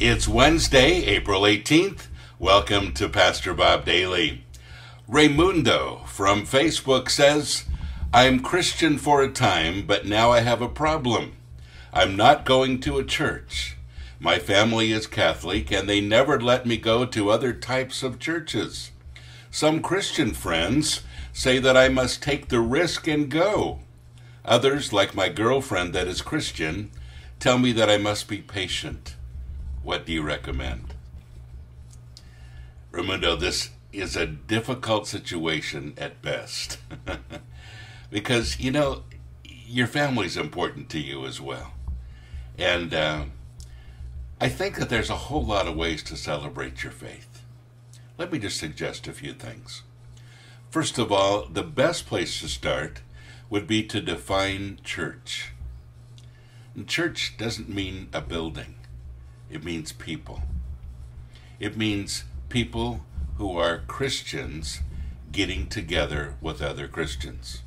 It's Wednesday, April 18th. Welcome to Pastor Bob Daily. Raymundo from Facebook says, I'm Christian for a time, but now I have a problem. I'm not going to a church. My family is Catholic, and they never let me go to other types of churches. Some Christian friends say that I must take the risk and go. Others, like my girlfriend that is Christian, tell me that I must be patient. What do you recommend? Raymundo, this is a difficult situation at best. Because, your family's important to you as well. And I think that there's a whole lot of ways to celebrate your faith. Let me just suggest a few things. First of all, the best place to start would be to define church. And church doesn't mean a building. It means people. It means people who are Christians getting together with other Christians.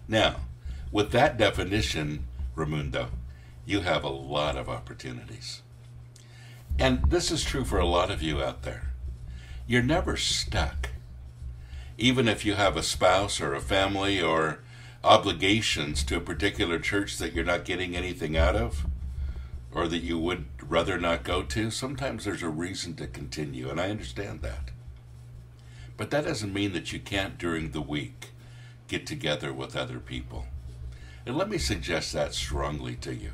Now, with that definition, Raymundo, you have a lot of opportunities. And this is true for a lot of you out there. You're never stuck. Even if you have a spouse or a family or obligations to a particular church that you're not getting anything out of, or that you would rather not go to, sometimes there's a reason to continue, and I understand that. But that doesn't mean that you can't, during the week, get together with other people. And let me suggest that strongly to you.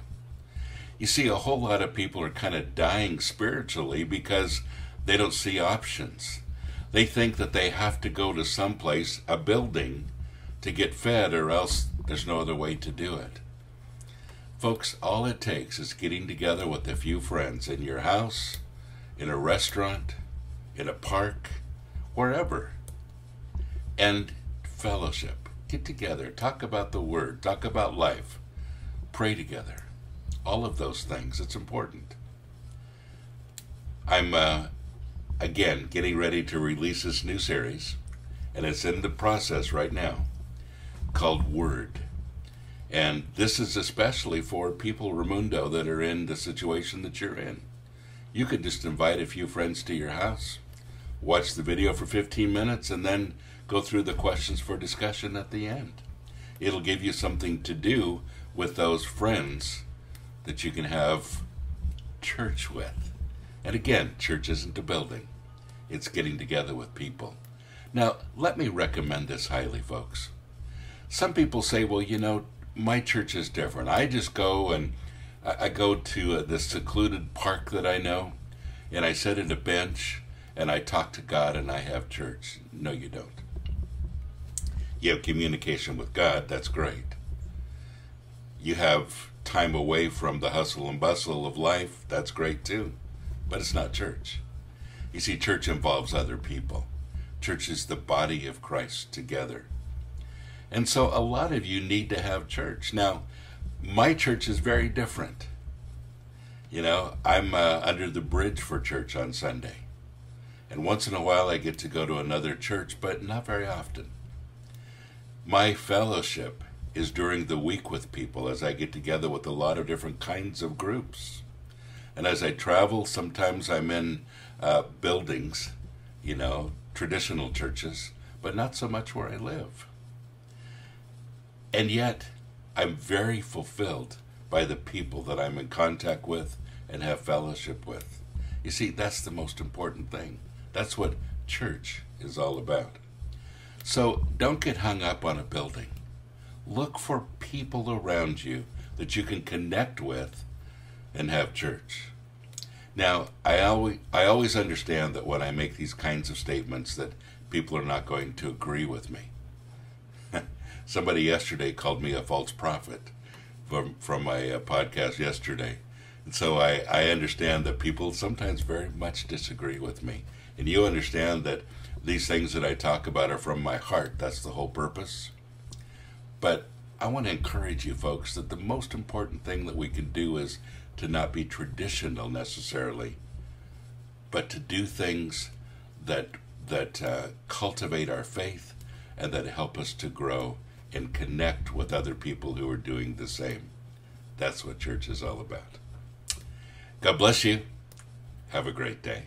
You see, a whole lot of people are kind of dying spiritually because they don't see options. They think that they have to go to someplace, a building, to get fed, or else there's no other way to do it. Folks, all it takes is getting together with a few friends in your house, in a restaurant, in a park, wherever, and fellowship. Get together, talk about the Word, talk about life, pray together. All of those things, it's important. I'm, again, getting ready to release this new series, and it's in the process right now, called Word. And this is especially for people, Raymundo, that are in the situation that you're in. You could just invite a few friends to your house, watch the video for 15 minutes, and then go through the questions for discussion at the end. It'll give you something to do with those friends that you can have church with. And again, church isn't a building. It's getting together with people. Now, let me recommend this highly, folks. Some people say, well, my church is different. I just go and I go to this secluded park that I know, and I sit at a bench and I talk to God and I have church. No, you don't. You have communication with God. That's great. You have time away from the hustle and bustle of life. That's great too. But it's not church. You see, church involves other people. Church is the body of Christ together. And so a lot of you need to have church. Now, my church is very different. I'm under the bridge for church on Sunday. And once in a while I get to go to another church, but not very often. My fellowship is during the week with people as I get together with a lot of different kinds of groups. And as I travel, sometimes I'm in buildings, traditional churches, but not so much where I live. And yet, I'm very fulfilled by the people that I'm in contact with and have fellowship with. You see, that's the most important thing. That's what church is all about. So don't get hung up on a building. Look for people around you that you can connect with and have church. Now, I always understand that when I make these kinds of statements that people are not going to agree with me. Somebody yesterday called me a false prophet from my podcast yesterday. And so I understand that people sometimes very much disagree with me. And you understand that these things that I talk about are from my heart. That's the whole purpose. But I want to encourage you folks that the most important thing that we can do is to not be traditional necessarily, but to do things that cultivate our faith and that help us to grow and connect with other people who are doing the same. That's what church is all about. God bless you. Have a great day.